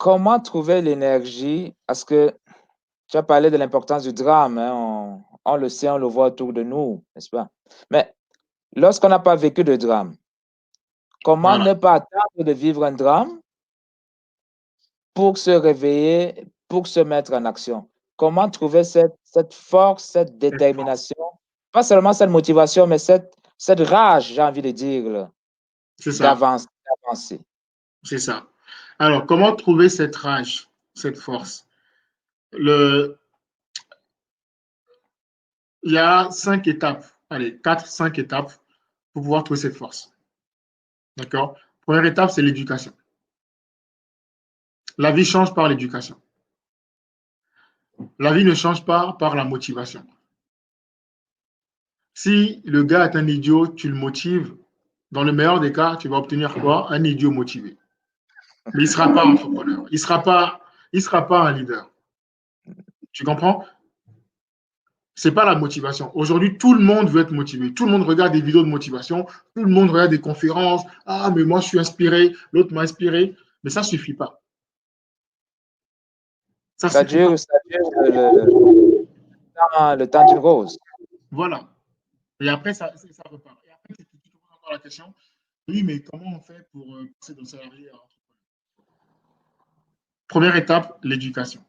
comment trouver l'énergie? Parce que tu as parlé de l'importance du drame, hein, on le sait, on le voit autour de nous, n'est-ce pas? Mais lorsqu'on n'a pas vécu de drame, comment Voilà, ne pas attendre de vivre un drame pour se réveiller, pour se mettre en action? Comment trouver cette force, cette cette force. détermination? Pas seulement cette motivation, mais cette rage, j'ai envie de dire, là, C'est ça, d'avancer, d'avancer. c'est ça. Alors, comment trouver cette rage, cette force? Le, il y a 5 étapes, allez, 4, 5 étapes pour pouvoir trouver cette force. D'accord? Première étape, c'est l'éducation. La vie change par l'éducation. La vie ne change pas par la motivation. Si le gars est un idiot, tu le motives, dans le meilleur des cas, tu vas obtenir quoi? Un idiot motivé. Mais il ne sera pas entrepreneur. Il sera pas un leader. Tu comprends? C'est pas la motivation. Aujourd'hui, tout le monde veut être motivé. Tout le monde regarde des vidéos de motivation. Tout le monde regarde des conférences. Ah, mais moi, je suis inspiré. L'autre m'a inspiré. Mais ça ne suffit pas. Ça ne suffit pas. Ça dure le temps d'une rose. Voilà. Et après, ça repart. Et après, tu te poses encore la question, oui, mais comment on fait pour passer d'un salarié à entrepreneur? Première étape, l'éducation.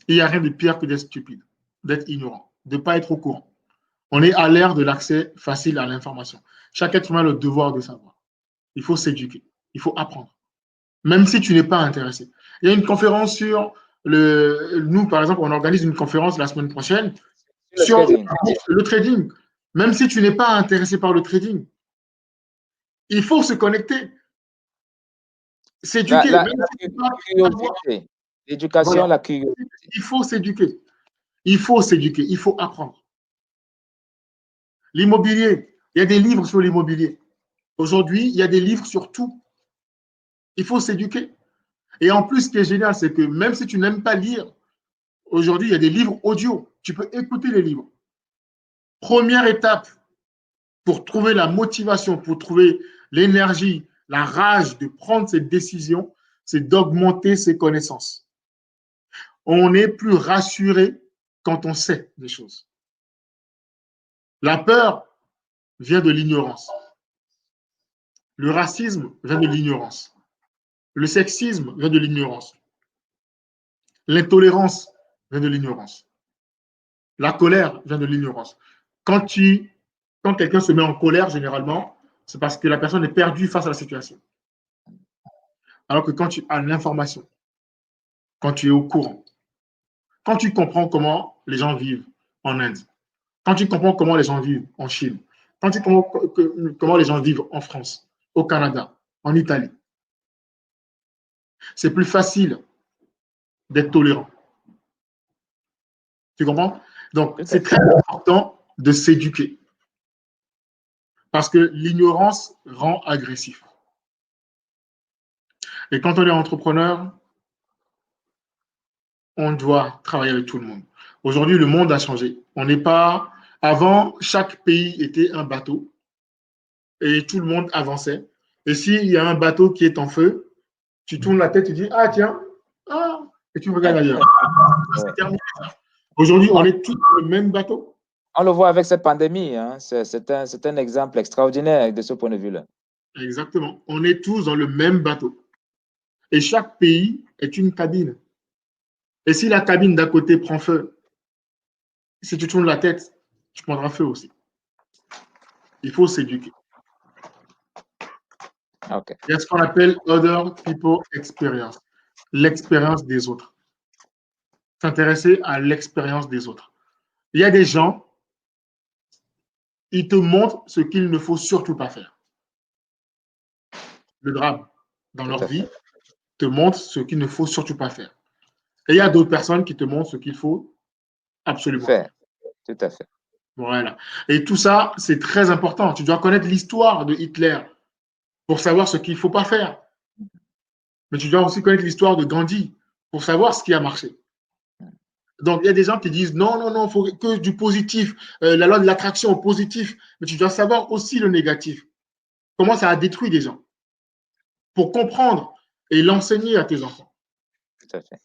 Il n'y a rien de pire que d'être stupide, d'être ignorant, de ne pas être au courant. On est à l'ère de l'accès facile à l'information. Chaque être humain a le devoir de savoir. Il faut s'éduquer. Il faut apprendre. Même si tu n'es pas intéressé. Il y a une conférence sur nous, par exemple, on organise une conférence la semaine prochaine Le sur trading. le trading. Même si tu n'es pas intéressé par le trading, il faut se connecter, La, s'éduquer. la, Même la si tu n'as pas savoir. curiosité. L'éducation, Voilà. la curiosité. Il faut s'éduquer. Il faut s'éduquer. Il faut apprendre. L'immobilier, il y a des livres sur l'immobilier. Aujourd'hui, il y a des livres sur tout. Il faut s'éduquer. Et en plus, ce qui est génial, c'est que même si tu n'aimes pas lire, aujourd'hui, il y a des livres audio. Tu peux écouter les livres. Première étape pour trouver la motivation, pour trouver l'énergie, la rage de prendre cette décision, c'est d'augmenter ses connaissances. On est plus rassuré quand on sait des choses. La peur vient de l'ignorance. Le racisme vient de l'ignorance. Le sexisme vient de l'ignorance. L'intolérance vient de l'ignorance. La colère vient de l'ignorance. Quand, quand quelqu'un se met en colère, généralement, c'est parce que la personne est perdue face à la situation. Alors que quand tu as l'information, quand tu es au courant, quand tu comprends comment les gens vivent en Inde, quand tu comprends comment les gens vivent en Chine, quand tu comprends comment les gens vivent en France, au Canada, en Italie, c'est plus facile d'être tolérant. Tu comprends? Donc, Tout à c'est fait. très important de s'éduquer parce que l'ignorance rend agressif. Et quand on est entrepreneur, on doit travailler avec tout le monde. Aujourd'hui, le monde a changé. On n'est pas. Avant, chaque pays était un bateau et tout le monde avançait. Et s'il y a un bateau qui est en feu, tu tournes la tête, tu dis ah tiens, ah, et tu regardes ailleurs. Ouais. C'est terminé. Aujourd'hui, on On, est tous dans le même bateau. on le voit avec cette pandémie, hein. C'est un exemple extraordinaire de ce point de vue-là. Exactement. On est tous dans le même bateau. Et chaque pays est une cabine. Et si la cabine d'à côté prend feu, si tu tournes la tête, tu prendras feu aussi. Il faut s'éduquer. OK. Il y a ce qu'on appelle Other People Experience, l'expérience des autres. S'intéresser à l'expérience des autres. Il y a des gens, ils te montrent ce qu'il ne faut surtout pas faire. Le drame dans Tout leur à vie fait. te montre ce qu'il ne faut surtout pas faire. Et il y a d'autres personnes qui te montrent ce qu'il faut absolument Faire. faire. Tout à fait. Voilà. Et tout ça, c'est très important. Tu dois connaître l'histoire de Hitler pour savoir ce qu'il ne faut pas faire. Mais tu dois aussi connaître l'histoire de Gandhi pour savoir ce qui a marché. Donc, il y a des gens qui disent non, non, non, il faut que du positif, la loi de l'attraction au positif. Mais tu dois savoir aussi le négatif. Comment ça a détruit des gens. Pour comprendre et l'enseigner à tes enfants. Tout à fait.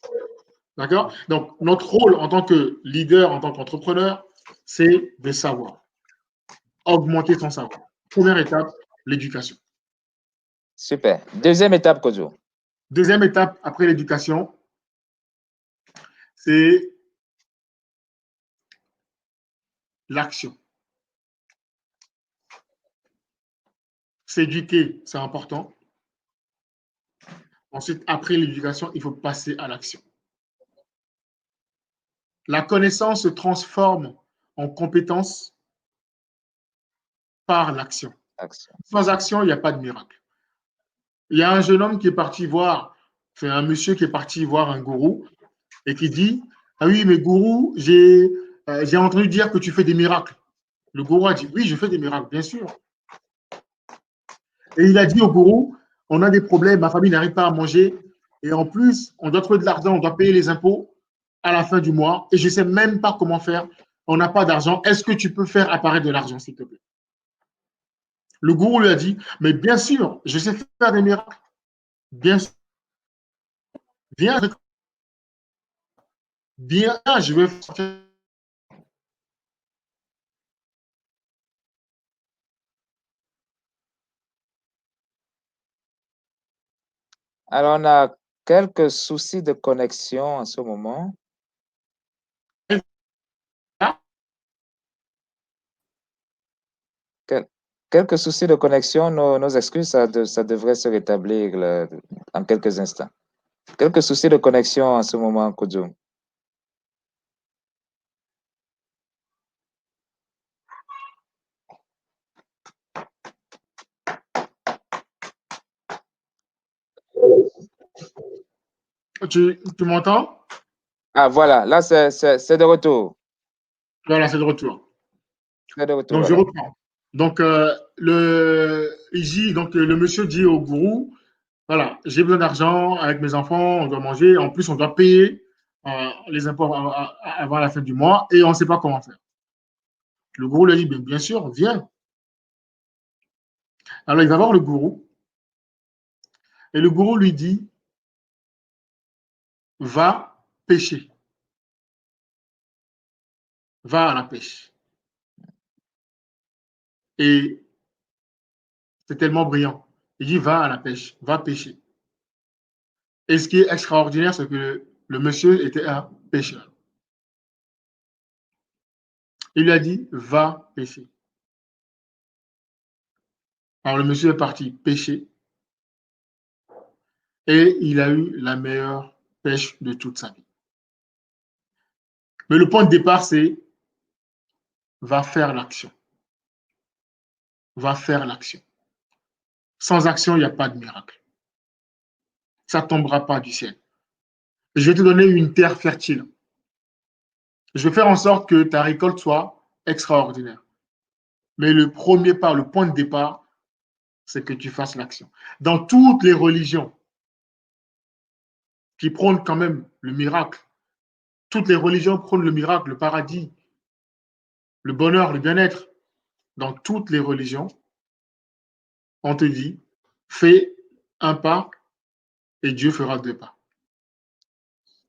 D'accord? Donc, notre rôle en tant que leader, en tant qu'entrepreneur, c'est de savoir, augmenter son savoir. Première étape, l'éducation. Super. Deuxième étape, Kojo. Deuxième étape après l'éducation, c'est l'action. S'éduquer, c'est important. Ensuite, après l'éducation, il faut passer à l'action. La connaissance se transforme en compétence par l'action. Action. Sans action, il n'y a pas de miracle. Il y a un jeune homme qui est parti voir, c'est un monsieur qui est parti voir un gourou et qui dit, ah oui, mais gourou, j'ai entendu dire que tu fais des miracles. Le gourou a dit, oui, je fais des miracles, bien sûr. Et il a dit au gourou, on a des problèmes, ma famille n'arrive pas à manger, et en plus, on doit trouver de l'argent, on doit payer les impôts à la fin du mois, et je ne sais même pas comment faire, on n'a pas d'argent, est-ce que tu peux faire apparaître de l'argent, s'il te plaît? Le gourou lui a dit, mais bien sûr, je sais faire des miracles, bien sûr, viens, je vais faire. Alors, on a quelques soucis de connexion en ce moment. Quelques soucis de connexion, nos excuses, ça devrait se rétablir là, en quelques instants. Quelques soucis de connexion en ce moment, Kojo. Tu m'entends? Ah, voilà, là, c'est de retour. Voilà, c'est de retour. C'est de retour, Donc, je voilà. reprends. Donc, le monsieur dit au gourou, voilà, j'ai besoin d'argent avec mes enfants, on doit manger, en plus, on doit payer les impôts avant la fin du mois et on ne sait pas comment faire. Le gourou lui dit, bien sûr, viens. Alors, il va voir le gourou et le gourou lui dit, va pêcher. Va à la pêche. Et c'est tellement brillant. Il dit, va à la pêche, va pêcher. Et ce qui est extraordinaire, c'est que le monsieur était un pêcheur. Il lui a dit, va pêcher. Alors le monsieur est parti pêcher et il a eu la meilleure pêche de toute sa vie. Mais le point de départ, c'est va faire l'action. Va faire l'action. Sans action, il n'y a pas de miracle. Ça ne tombera pas du ciel. Je vais te donner une terre fertile. Je vais faire en sorte que ta récolte soit extraordinaire. Mais le premier pas, le point de départ, c'est que tu fasses l'action. Dans toutes les religions qui prônent quand même le miracle, toutes les religions prônent le miracle, le paradis, le bonheur, le bien-être. Dans toutes les religions, on te dit, fais un pas et Dieu fera deux pas.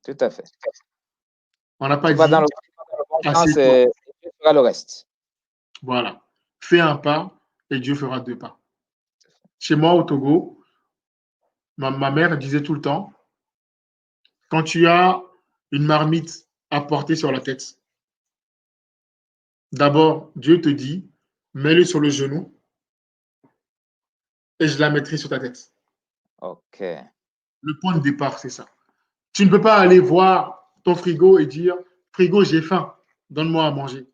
Tout à fait. On n'a pas Tu vas dans dit, le bon sens assieds-toi. et tu feras le reste. Voilà. Fais un pas et Dieu fera deux pas. Chez moi, au Togo, ma mère disait tout le temps, quand tu as une marmite à porter sur la tête, d'abord, Dieu te dit, mets-le sur le genou et je la mettrai sur ta tête. OK. Le point de départ, c'est ça. Tu ne peux pas aller voir ton frigo et dire, frigo, j'ai faim, donne-moi à manger.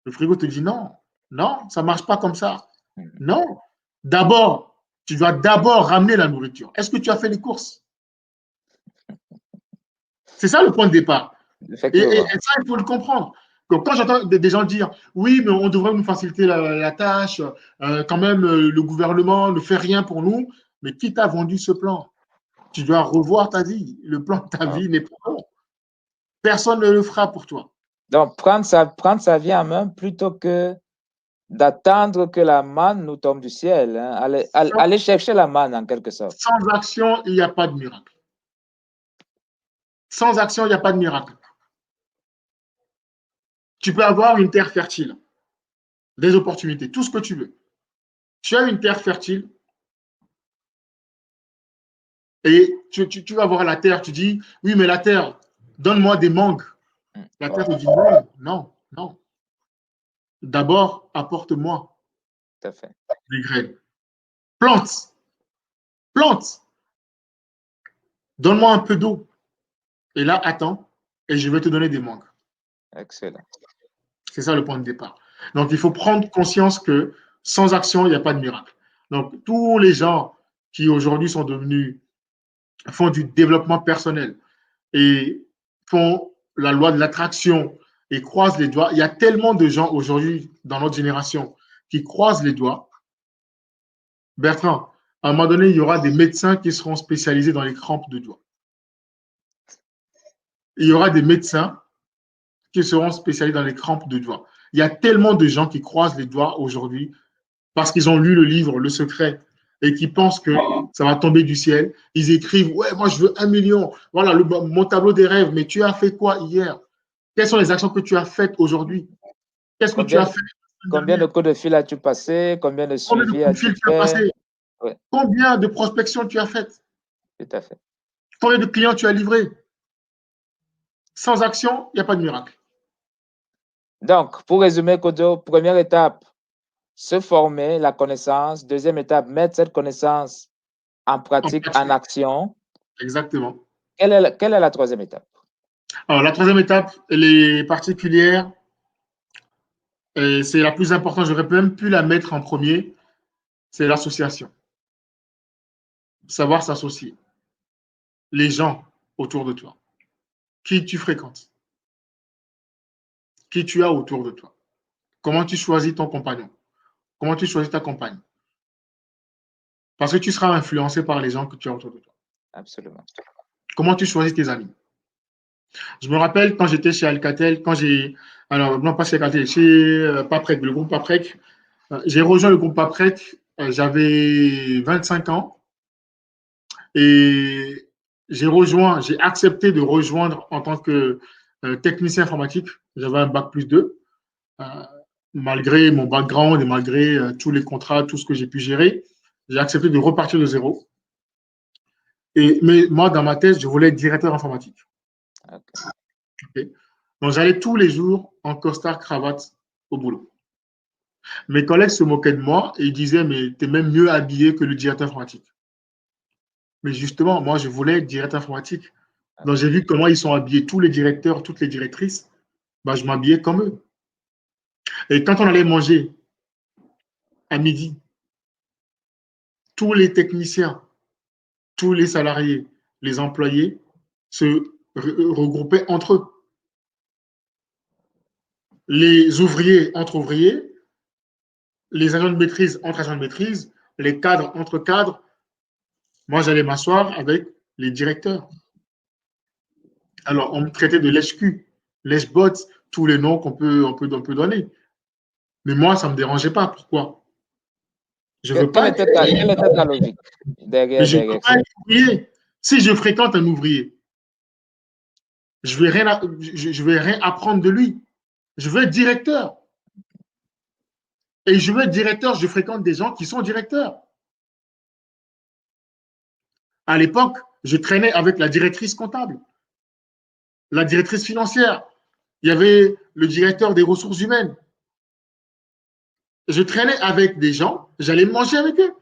Le frigo te dit non, non, ça ne marche pas comme ça. Non. D'abord, tu dois d'abord ramener la nourriture. Est-ce que tu as fait les courses? C'est ça le point de départ. Et Effectivement. ça, il faut le comprendre. Donc, quand j'entends des gens dire oui, mais on devrait nous faciliter la tâche, quand même, le gouvernement ne fait rien pour nous, mais qui t'a vendu ce plan? Tu dois revoir ta vie. Le plan de ta Ah. vie n'est pas bon. Personne ne le fera pour toi. Donc, prendre sa vie en main plutôt que d'attendre que la manne nous tombe du ciel. Hein. Aller chercher la manne, en quelque sorte. Sans action, il n'y a pas de miracle. Sans action, il n'y a pas de miracle. Tu peux avoir une terre fertile, des opportunités, tout ce que tu veux. Tu as une terre fertile et tu vas voir la terre, tu dis, oui, mais la terre, donne-moi des mangues. La terre te dit, non, non, non. D'abord, apporte-moi des graines. Plante, plante. Donne-moi un peu d'eau. Et là, attends, et je vais te donner des mangues. Excellent. C'est ça le point de départ. Donc, il faut prendre conscience que sans action, il n'y a pas de miracle. Donc, tous les gens qui aujourd'hui font du développement personnel et font la loi de l'attraction et croisent les doigts, il y a tellement de gens aujourd'hui dans notre génération qui croisent les doigts. Bertrand, à un moment donné, il y aura des médecins qui seront spécialisés dans les crampes de doigts. Il y aura des médecins qui seront spécialisés dans les crampes de doigts. Il y a tellement de gens qui croisent les doigts aujourd'hui parce qu'ils ont lu le livre Le Secret et qui pensent que ça va tomber du ciel. Ils écrivent, ouais, moi je veux 1 million. Voilà mon tableau des rêves. Mais tu as fait quoi hier? Quelles sont les actions que tu as faites aujourd'hui? Qu'est-ce que tu as fait? Combien de coups de fil as-tu passé? Combien de suivis as-tu fait? Ouais. Combien de prospections tu as faites? Tout à fait. Combien de clients tu as livrés? Sans action, il n'y a pas de miracle. Donc, pour résumer, Kojo, première étape, se former, la connaissance. Deuxième étape, mettre cette connaissance en pratique, en action. Exactement. Quelle est la troisième étape? Alors, la troisième étape, elle est particulière. C'est la plus importante. J'aurais même pu la mettre en premier. C'est l'association. Savoir s'associer. Les gens autour de toi. Qui tu fréquentes. Qui tu as autour de toi. Comment tu choisis ton compagnon. Comment tu choisis ta compagne. Parce que tu seras influencé par les gens que tu as autour de toi. Absolument. Comment tu choisis tes amis. Je me rappelle quand j'étais chez Alcatel, alors non pas chez Alcatel, chez Paprec, le groupe Paprec, j'ai rejoint le groupe Paprec, j'avais 25 ans et j'ai accepté de rejoindre en tant que technicien informatique. J'avais un bac plus 2, malgré mon background et malgré tous les contrats, tout ce que j'ai pu gérer, j'ai accepté de repartir de zéro. Mais moi, dans ma tête, je voulais être directeur informatique. Okay. Donc, j'allais tous les jours en costard cravate au boulot. Mes collègues se moquaient de moi et ils disaient, mais tu es même mieux habillé que le directeur informatique. Mais justement, moi, je voulais être directeur informatique. Donc, j'ai vu comment ils sont habillés, tous les directeurs, toutes les directrices. Ben, je m'habillais comme eux. Et quand on allait manger à midi, tous les techniciens, tous les salariés, les employés se regroupaient entre eux. Les ouvriers entre ouvriers, les agents de maîtrise entre agents de maîtrise, les cadres entre cadres. Moi, j'allais m'asseoir avec les directeurs. Alors, on me traitait de lèche-cul, lèche-botte, tous les noms qu'on peut donner. Mais moi, ça ne me dérangeait pas. Pourquoi? Je veux pas. Quelle était ta logique Mais je ne veux pas être ouvrier. Si je fréquente un ouvrier, je ne vais rien apprendre de lui. Je veux être directeur. Et je veux être directeur, je fréquente des gens qui sont directeurs. À l'époque, je traînais avec la directrice comptable, la directrice financière. Il y avait le directeur des ressources humaines. Je traînais avec des gens, j'allais manger avec eux.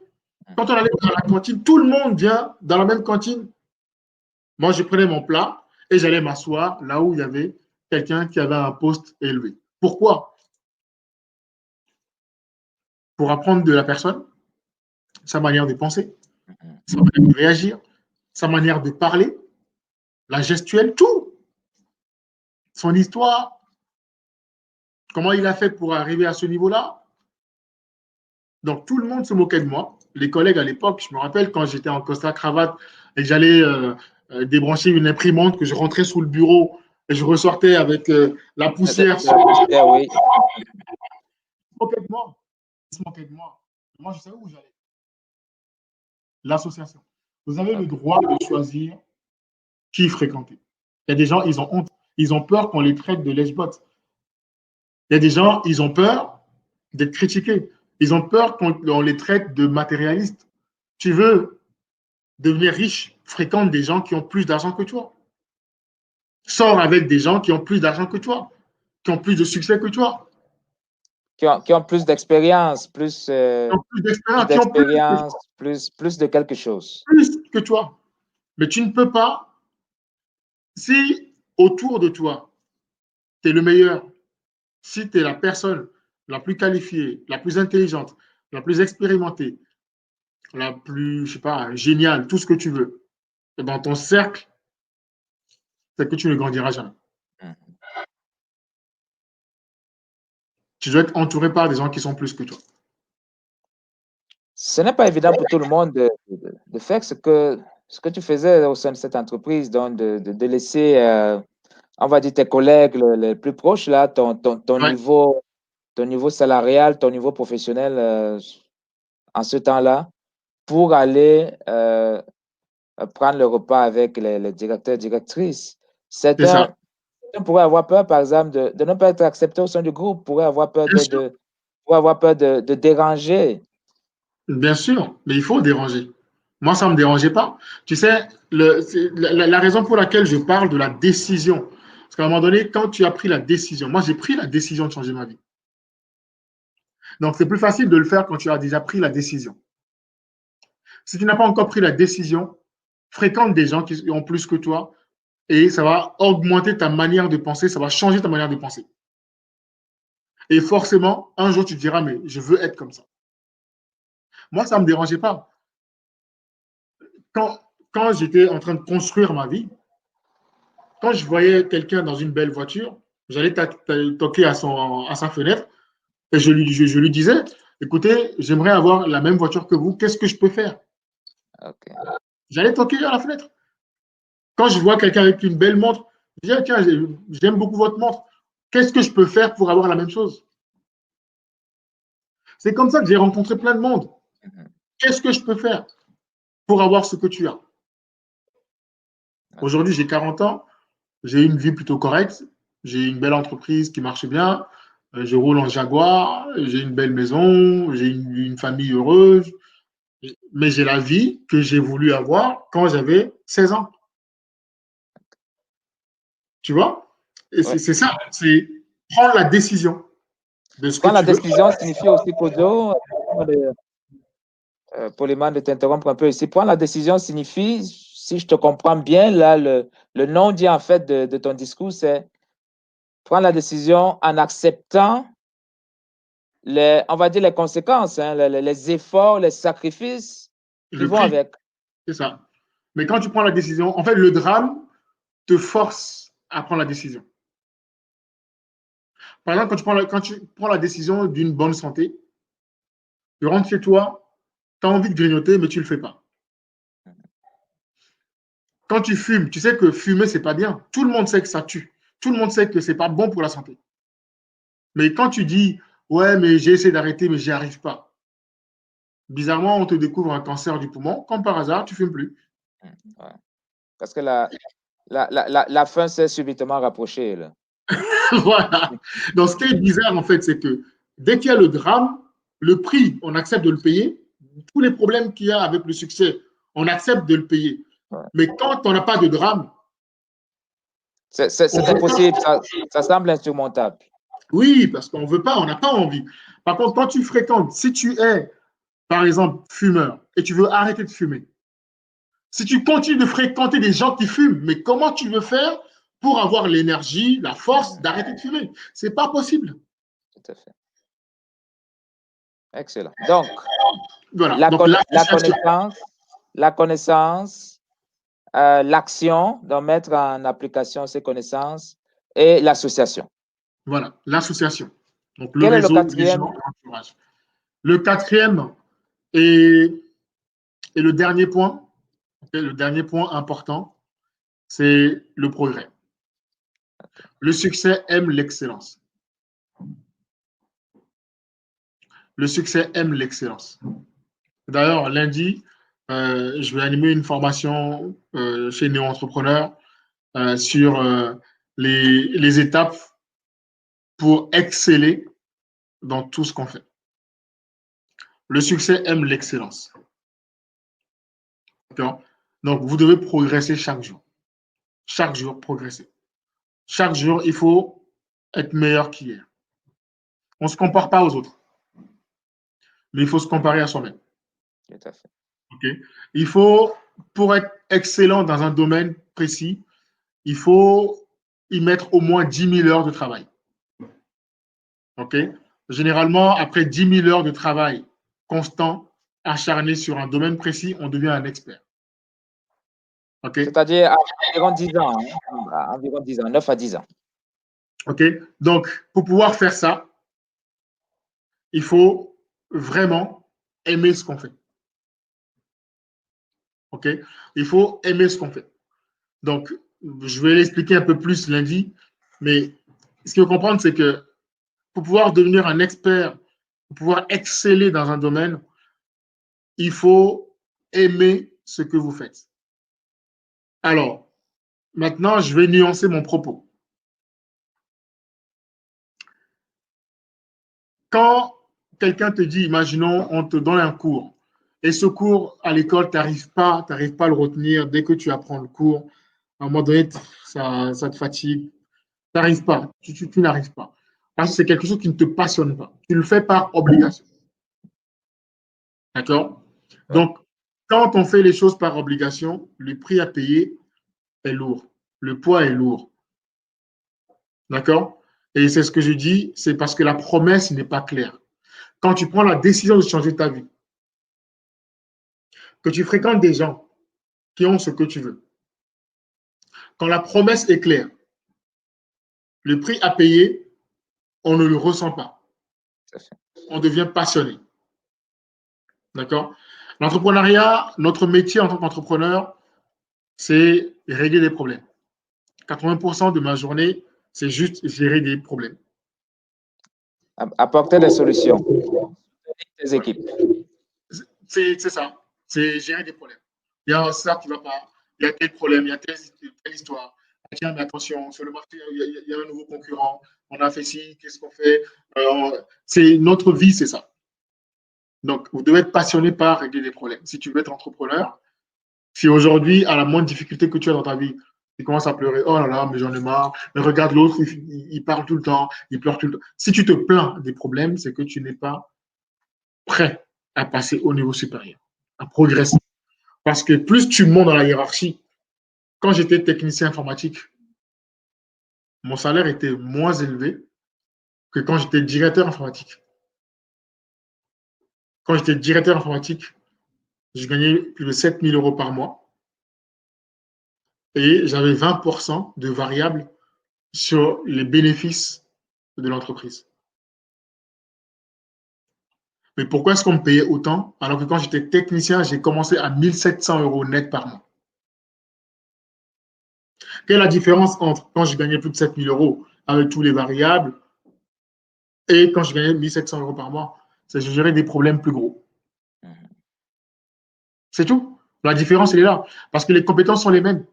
Quand on allait dans la cantine, tout le monde vient dans la même cantine. Moi, je prenais mon plat et j'allais m'asseoir là où il y avait quelqu'un qui avait un poste élevé. Pourquoi? Pour apprendre de la personne, sa manière de penser, sa manière de réagir, sa manière de parler, la gestuelle, tout. Son histoire, comment il a fait pour arriver à ce niveau-là. Donc, tout le monde se moquait de moi. Les collègues à l'époque, je me rappelle quand j'étais en costard cravate et que j'allais débrancher une imprimante, que je rentrais sous le bureau et je ressortais avec la poussière. La poussière, oui. Complètement. se moquaient de moi. Moi, je savais où j'allais. L'association. Vous avez le Ok. droit de choisir qui fréquenter. Il y a des gens, ils ont honte. Ils ont peur qu'on les traite de lesbotes. Il y a des gens, ils ont peur d'être critiqués. Ils ont peur qu'on les traite de matérialistes. Tu veux devenir riche, fréquente des gens qui ont plus d'argent que toi. Sors avec des gens qui ont plus d'argent que toi, qui ont plus de succès que toi, Qui ont qui ont plus qui ont d'expérience, plus de quelque chose. plus que toi. Mais tu ne peux pas, si autour de toi, tu es le meilleur, si tu es la personne la plus qualifiée, la plus intelligente, la plus expérimentée, la plus, je sais pas, géniale, tout ce que tu veux, et dans ton cercle, c'est que tu ne grandiras jamais. Mhm. Tu dois être entouré par des gens qui sont plus que toi. Ce n'est pas évident pour tout le monde de faire ce que tu faisais au sein de cette entreprise, donc de laisser, on va dire, tes collègues les plus proches, là, Ouais, ton niveau salarial, ton niveau professionnel en ce temps-là, pour aller prendre le repas avec les directeurs, directrices. c'est ça. Certains pourraient avoir peur, par exemple, de ne pas être accepté au sein du groupe, pourraient avoir peur Bien sûr, pourraient avoir peur de déranger. bien sûr, mais il faut déranger. Moi, ça ne me dérangeait pas. Tu sais, la raison pour laquelle je parle de la décision, parce qu'à un moment donné, quand tu as pris la décision, moi, j'ai pris la décision de changer ma vie. Donc, c'est plus facile de le faire quand tu as déjà pris la décision. Si tu n'as pas encore pris la décision, fréquente des gens qui ont plus que toi et ça va augmenter ta manière de penser, ça va changer ta manière de penser. Et forcément, un jour, tu te diras, mais je veux être comme ça. Moi, ça ne me dérangeait pas. Quand, quand j'étais en train de construire ma vie, quand je voyais quelqu'un dans une belle voiture, j'allais toquer à sa fenêtre et je lui disais, écoutez, j'aimerais avoir la même voiture que vous, qu'est-ce que je peux faire? OK. J'allais toquer à la fenêtre. Quand je vois quelqu'un avec une belle montre, je dis, ah, tiens, j'aime beaucoup votre montre. Qu'est-ce que je peux faire pour avoir la même chose? C'est comme ça que j'ai rencontré plein de monde. Mhm. Qu'est-ce que je peux faire pour avoir ce que tu as? OK. Aujourd'hui, j'ai 40 ans, j'ai une vie plutôt correcte, j'ai une belle entreprise qui marche bien, je roule en Jaguar, j'ai une belle maison, j'ai une famille heureuse, mais j'ai la vie que j'ai voulu avoir quand j'avais 16 ans. Tu vois? Et Ouais. c'est ça, c'est prendre la décision de ce que Prendre la tu veux. décision signifie aussi, Kodo, poliment de t'interrompre un peu ici, prendre la décision signifie, si je te comprends bien, là, le nom dit en fait de ton discours, c'est prendre la décision en acceptant on va dire les conséquences, hein, les efforts, les sacrifices qui Le vont prix, avec. c'est ça. Mais quand tu prends la décision, en fait, le drame te force à prendre la décision. Par exemple, quand tu prends la décision d'une bonne santé, tu rentres chez toi, tu as envie de grignoter, mais tu ne le fais pas. Quand tu fumes, tu sais que fumer, c'est pas bien. Tout le monde sait que ça tue. Tout le monde sait que c'est pas bon pour la santé. Mais quand tu dis, ouais, mais j'ai essayé d'arrêter, mais j'y arrive pas. Bizarrement, on te découvre un cancer du poumon. Comme par hasard, tu fumes plus. Ouais. Parce que la fin s'est subitement rapprochée, là. Voilà. Donc, ce qui est bizarre, en fait, c'est que dès qu'il y a le drame, le prix, on accepte de le payer. Tous les problèmes qu'il y a avec le succès, on accepte de le payer. Ouais. Mais quand on n'a pas de drame, on C'est veut impossible, pas. ça semble insurmontable. Oui, parce qu'on veut pas, on n'a pas envie. Par contre, quand tu fréquentes, si tu es, par exemple, fumeur et tu veux arrêter de fumer, si tu continues de fréquenter des gens qui fument, mais comment tu veux faire pour avoir l'énergie, la force Mhm. d'arrêter de fumer? C'est pas possible. Tout à fait. Excellent. Donc, Voilà. Donc, la l'association, connaissance, l'action, donc mettre en application ces connaissances et l'association. voilà, l'association. Donc, le Quel est le réseau, les gens, quatrième? l'entourage. Le quatrième et, et le dernier point, okay, le dernier point important, c'est le progrès. Le succès aime l'excellence. Le succès aime l'excellence. D'ailleurs, lundi, je vais animer une formation chez Néo Entrepreneur sur les étapes pour exceller dans tout ce qu'on fait. Le succès aime l'excellence. D'accord? Donc, vous devez progresser chaque jour. Chaque jour, progresser. Chaque jour, il faut être meilleur qu'hier. On ne se compare pas aux autres, mais il faut se comparer à soi-même. Tout à fait. Okay? Il faut, pour être excellent dans un domaine précis, il faut y mettre au moins 10 000 heures de travail. Okay? Généralement, après 10 000 heures de travail constant, acharné sur un domaine précis, on devient un expert. Okay? C'est-à-dire environ 10 ans, hein? Environ 10 ans, 9 à 10 ans. OK? Donc, pour pouvoir faire ça, il faut vraiment aimer ce qu'on fait. OK? Il faut aimer ce qu'on fait. Donc, je vais l'expliquer un peu plus lundi, mais ce qu'il faut comprendre, c'est que pour pouvoir devenir un expert, pour pouvoir exceller dans un domaine, il faut aimer ce que vous faites. Alors, maintenant, je vais nuancer mon propos. Quand quelqu'un te dit, imaginons, on te donne un cours, et ce cours à l'école, tu n'arrives pas à le retenir dès que tu apprends le cours, à un moment donné, ça te fatigue, tu n'arrives pas, tu n'arrives pas. Parce que c'est quelque chose qui ne te passionne pas. Tu le fais par obligation. D'accord? Ouais. Donc, quand on fait les choses par obligation, le prix à payer est lourd. Le poids est lourd. D'accord? Et c'est ce que je dis, c'est parce que la promesse n'est pas claire. Quand tu prends la décision de changer ta vie, que tu fréquentes des gens qui ont ce que tu veux, quand la promesse est claire, le prix à payer, on ne le ressent pas. On devient passionné. D'accord? L'entrepreneuriat, notre métier en tant qu'entrepreneur, c'est régler des problèmes. 80% de ma journée, c'est juste gérer des problèmes. Apporter des solutions. Tes équipes. C'est ça. C'est gérer des problèmes. Il y a ça qui ne va pas. Il y a tel problème, il y a telle histoire. Ah, tiens, mais attention, sur le marché, il y a un nouveau concurrent. On a fait ci, qu'est-ce qu'on fait? C'est notre vie, c'est ça. Donc, vous devez être passionné par régler des problèmes. Si tu veux être entrepreneur, si aujourd'hui, à la moindre difficulté que tu as dans ta vie, tu commences à pleurer, oh là là, mais j'en ai marre, mais regarde l'autre, il parle tout le temps, il pleure tout le temps. Si tu te plains des problèmes, c'est que tu n'es pas prêt à passer au niveau supérieur, à progresser. Parce que plus tu montes dans la hiérarchie, quand j'étais technicien informatique, mon salaire était moins élevé que quand j'étais directeur informatique. Quand j'étais directeur informatique, je gagnais plus de 7 000 euros par mois et j'avais 20% de variables sur les bénéfices de l'entreprise. Mais pourquoi est-ce qu'on me payait autant alors que quand j'étais technicien, j'ai commencé à 1 700 euros net par mois? Quelle est la différence entre quand je gagnais plus de 7 000 euros avec tous les variables et quand je gagnais 1 700 euros par mois? C'est que je gérais des problèmes plus gros. C'est tout. La différence, elle est là. Parce que les compétences sont les mêmes.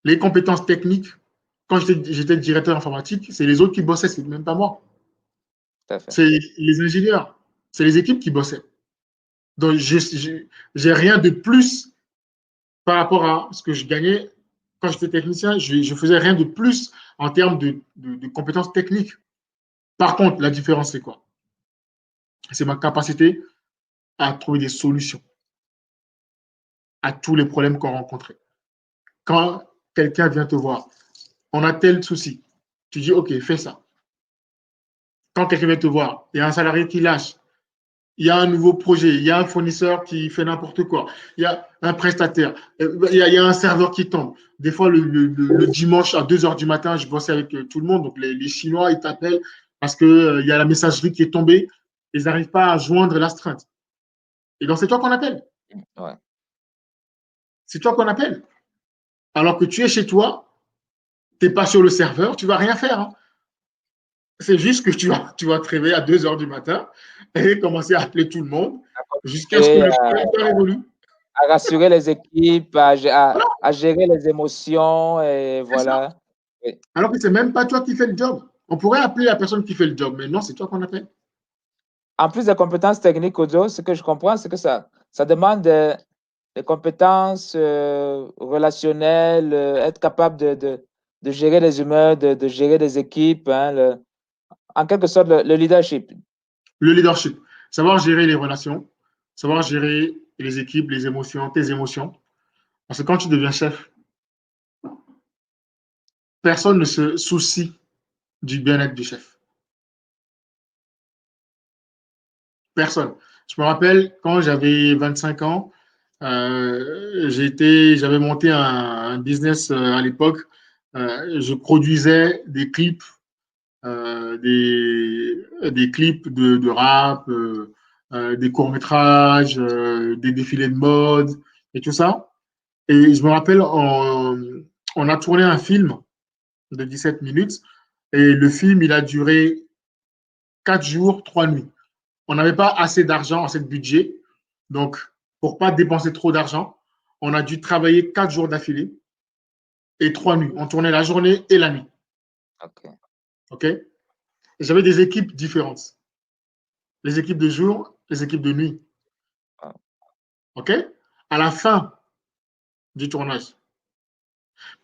Les compétences techniques, quand j'étais directeur informatique, c'est les autres qui bossaient, c'est même pas moi. C'est les ingénieurs, c'est les équipes qui bossaient. Donc, j'ai rien de plus par rapport à ce que je gagnais quand j'étais technicien. Je faisais rien de plus en termes de compétences techniques. Par contre, la différence, c'est quoi? C'est ma capacité à trouver des solutions à tous les problèmes qu'on rencontrait. Quand quelqu'un vient te voir, on a tel souci, tu dis, OK, fais ça. Quand quelqu'un vient te voir, il y a un salarié qui lâche, il y a un nouveau projet, il y a un fournisseur qui fait n'importe quoi, il y a un prestataire, il y a un serveur qui tombe. Des fois, le dimanche à 2 heures du matin, je bossais avec tout le monde, donc les Chinois, ils t'appellent parce qu'il y a la messagerie qui est tombée, ils n'arrivent pas à joindre l'astreinte. Et donc, c'est toi qu'on appelle. Ouais. C'est toi qu'on appelle. Alors que tu es chez toi, tu n'es pas sur le serveur, tu ne vas rien faire. Hein. C'est juste que tu vas te réveiller à 2 heures du matin et commencer à appeler tout le monde jusqu'à ce que Et, le temps évolue. à rassurer les équipes, Voilà, à gérer les émotions, et c'est ça. voilà. Oui. Alors que c'est même pas toi qui fais le job. On pourrait appeler la personne qui fait le job, mais non, c'est toi qu'on appelle. En plus des compétences techniques, Ojo, ce que je comprends, c'est que ça demande des compétences relationnelles, être capable de gérer les humeurs, de gérer des équipes, hein, en quelque sorte le leadership. Le leadership, savoir gérer les relations, savoir gérer les équipes, les émotions, tes émotions. Parce que quand tu deviens chef, personne ne se soucie du bien-être du chef. Personne. Je me rappelle quand j'avais 25 ans, j'avais monté un business à l'époque. Je produisais des clips, des clips de rap, des courts-métrages, des défilés de mode et tout ça. Et je me rappelle, on a tourné un film de 17 minutes et le film, il a duré 4 jours, 3 nuits. On n'avait pas assez d'argent, assez de budget. Donc, pour ne pas dépenser trop d'argent, on a dû travailler 4 jours d'affilée et 3 nuits. On tournait la journée et la nuit. OK. OK? J'avais des équipes différentes. Les équipes de jour, les équipes de nuit. Ah. OK? À la fin du tournage,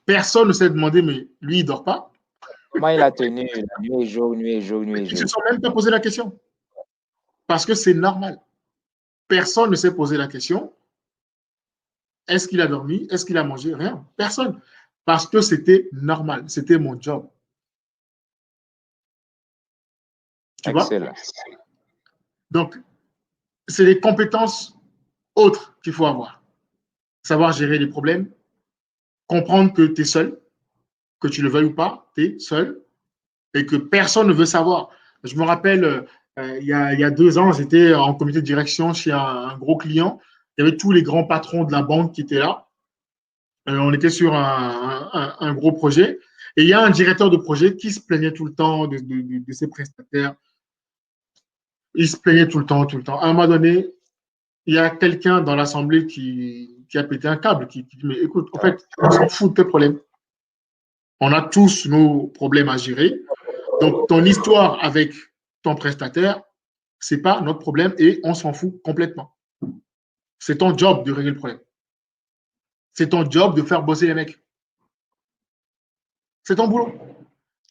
personne ne s'est demandé, mais lui, il ne dort pas. Comment il a tenu la nuit et jour, nuit et jour, nuit et Ils ne se jour? sont même pas posé la question. Parce que c'est normal. Personne ne s'est posé la question. Est-ce qu'il a dormi? Est-ce qu'il a mangé? Rien. Personne. Parce que c'était normal. C'était mon job. Tu vois? Excellent. Donc, c'est les compétences autres qu'il faut avoir. Savoir gérer les problèmes, comprendre que tu es seul, que tu le veuilles ou pas, tu es seul et que personne ne veut savoir. Je me rappelle, il y a 2 ans, j'étais en comité de direction chez un gros client. Il y avait tous les grands patrons de la banque qui étaient là. On était sur un gros projet. Et il y a un directeur de projet qui se plaignait tout le temps de ses prestataires. Il se plaignait tout le temps, tout le temps. À un moment donné, il y a quelqu'un dans l'Assemblée qui a pété un câble, qui dit, mais écoute, en fait, on s'en fout de tes problèmes. On a tous nos problèmes à gérer. Donc, ton histoire avec ton prestataire, ce n'est pas notre problème et on s'en fout complètement. C'est ton job de régler le problème. C'est ton job de faire bosser les mecs. C'est ton boulot.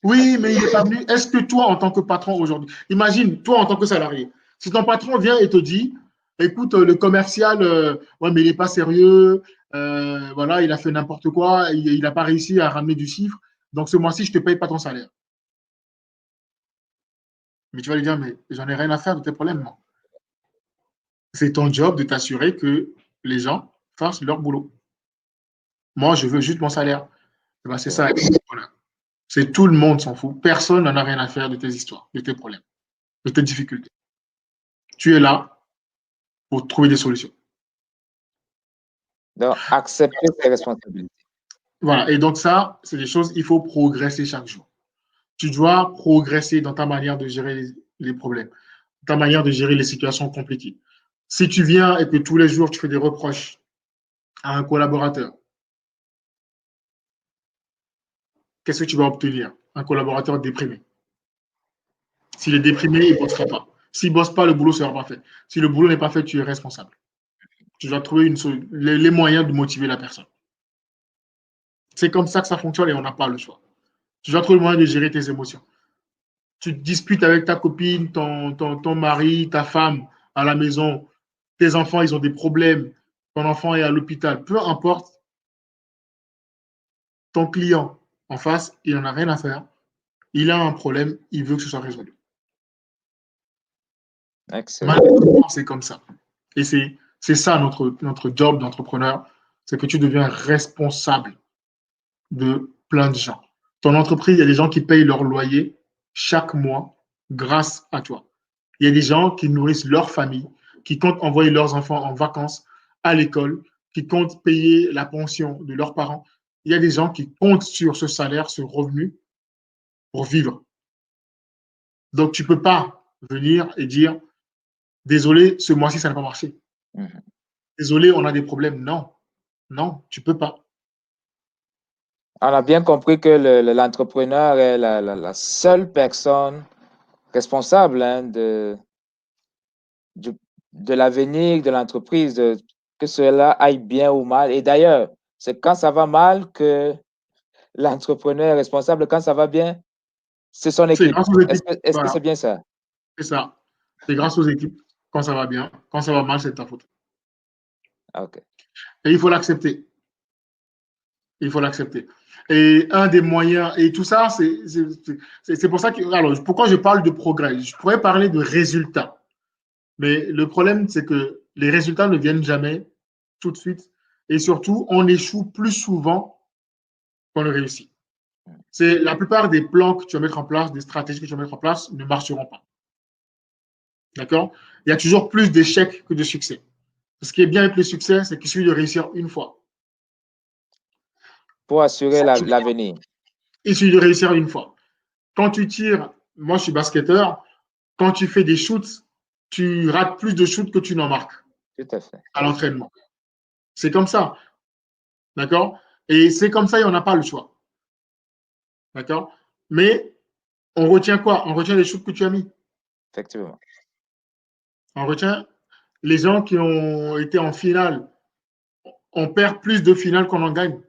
Oui, mais il n'est pas venu. Est-ce que toi, en tant que patron aujourd'hui, imagine, toi, en tant que salarié, si ton patron vient et te dit, écoute, le commercial, ouais, mais il n'est pas sérieux, voilà, il a fait n'importe quoi, il n'a pas réussi à ramener du chiffre, donc ce mois-ci, je ne te paye pas ton salaire. Mais tu vas lui dire, mais j'en ai rien à faire de tes problèmes, moi. C'est ton job de t'assurer que les gens fassent leur boulot. Moi, je veux juste mon salaire. Eh ben, c'est OK. ça. Voilà. C'est tout le monde s'en fout. Personne n'en a rien à faire de tes histoires, de tes problèmes, de tes difficultés. Tu es là pour trouver des solutions. Donc, accepter ses responsabilités. Voilà. Et donc ça, c'est des choses, il faut progresser chaque jour. Tu dois progresser dans ta manière de gérer les problèmes, ta manière de gérer les situations compliquées. Si tu viens et que tous les jours, tu fais des reproches à un collaborateur, qu'est-ce que tu vas obtenir? Un collaborateur déprimé. S'il est déprimé, il ne bossera pas. S'il ne bosse pas, le boulot ne sera pas fait. Si le boulot n'est pas fait, tu es responsable. Tu dois trouver les moyens de motiver la personne. C'est comme ça que ça fonctionne et on n'a pas le choix. Tu dois trouver le moyen de gérer tes émotions. Tu te disputes avec ta copine, ton mari, ta femme à la maison, tes enfants, ils ont des problèmes, ton enfant est à l'hôpital, peu importe, ton client en face, il n'en a rien à faire. Il a un problème, il veut que ce soit résolu. Excellent. Malheureusement, c'est comme ça. Et c'est ça notre job d'entrepreneur, c'est que tu deviens responsable de plein de gens. Ton entreprise, il y a des gens qui payent leur loyer chaque mois grâce à toi. Il y a des gens qui nourrissent leur famille, qui comptent envoyer leurs enfants en vacances à l'école, qui comptent payer la pension de leurs parents. Il y a des gens qui comptent sur ce salaire, ce revenu pour vivre. Donc, tu ne peux pas venir et dire, désolé, ce mois-ci, ça n'a pas marché. Désolé, on a des problèmes. Non, non, tu ne peux pas. On a bien compris que l'entrepreneur est la seule personne responsable hein, de l'avenir de l'entreprise, que cela aille bien ou mal. Et d'ailleurs, c'est quand ça va mal que l'entrepreneur est responsable. Quand ça va bien, c'est son C'est équipe. grâce aux équipes. Est-ce que Voilà, c'est bien ça? c'est ça. C'est grâce aux équipes quand ça va bien. Quand ça va mal, c'est ta faute. OK. Et il faut l'accepter. Il faut l'accepter. Et un des moyens, et tout ça, c'est pour ça que, alors, pourquoi je parle de progrès? Je pourrais parler de résultats. Mais le problème, c'est que les résultats ne viennent jamais tout de suite. Et surtout, on échoue plus souvent qu'on ne réussit. C'est la plupart des plans que tu vas mettre en place, des stratégies que tu vas mettre en place ne marcheront pas. D'accord? Il y a toujours plus d'échecs que de succès. Ce qui est bien avec le succès, c'est qu'il suffit de réussir une fois. Pour assurer l'avenir. Il suffit de réussir une fois. Quand tu tires, moi je suis basketteur, quand tu fais des shoots, tu rates plus de shoots que tu n'en marques Tout à fait. à l'entraînement. C'est comme ça. D'accord? Et c'est comme ça et on n'a pas le choix. D'accord? Mais on retient quoi? On retient les shoots que tu as mis. Effectivement. On retient les gens qui ont été en finale. On perd plus de finales qu'on en gagne.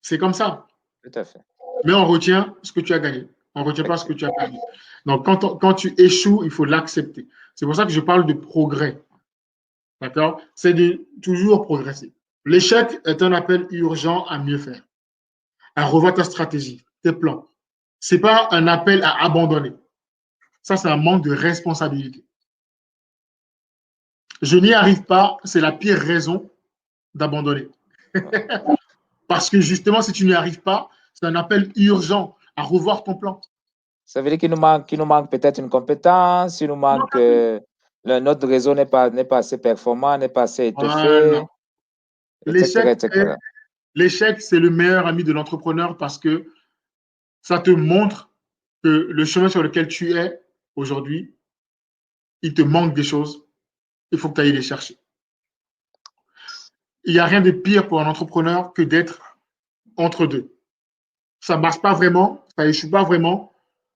C'est comme ça. Tout à fait. Mais on retient ce que tu as gagné. On ne retient pas ce que tu as perdu. Donc, quand tu échoues, il faut l'accepter. C'est pour ça que je parle de progrès. D'accord? C'est de toujours progresser. L'échec est un appel urgent à mieux faire, à revoir ta stratégie, tes plans. Ce n'est pas un appel à abandonner. Ça, c'est un manque de responsabilité. Je n'y arrive pas, c'est la pire raison d'abandonner. Parce que justement, si tu n'y arrives pas, c'est un appel urgent à revoir ton plan. Ça veut dire qu'il nous manque peut-être une compétence, il nous manque, notre réseau n'est pas assez performant, n'est pas assez Voilà. étoffé, etc., L'échec, etc. l'échec, c'est le meilleur ami de l'entrepreneur parce que ça te montre que le chemin sur lequel tu es aujourd'hui, il te manque des choses. Il faut que tu ailles les chercher. Il n'y a rien de pire pour un entrepreneur que d'être entre deux. Ça ne marche pas vraiment, ça n'échoue pas vraiment.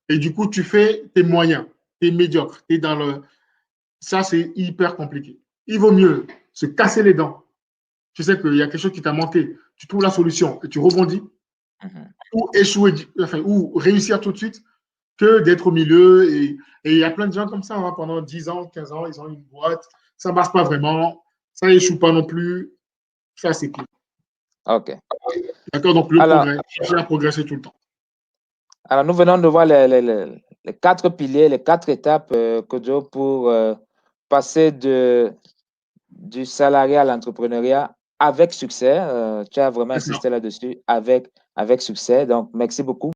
Et du coup, tu fais tes moyens, tes médiocres, t'es dans le. Ça, c'est hyper compliqué. Il vaut mieux se casser les dents. Tu sais qu'il y a quelque chose qui t'a manqué. Tu trouves la solution et tu rebondis. Ou échouer, enfin, ou réussir tout de suite que d'être au milieu. Et il y a plein de gens comme ça, hein, pendant 10 ans, 15 ans, ils ont une boîte, ça ne marche pas vraiment, ça n'échoue pas non plus. Ça, c'est cool. OK. D'accord? Donc, le Alors, progrès, chercher à progresser tout le temps. alors, nous venons de voir les 4 piliers, les 4 étapes, Kojo, pour passer du salariat à l'entrepreneuriat avec succès. Tu as vraiment C'est ça. insisté là-dessus, avec succès. Donc, merci beaucoup.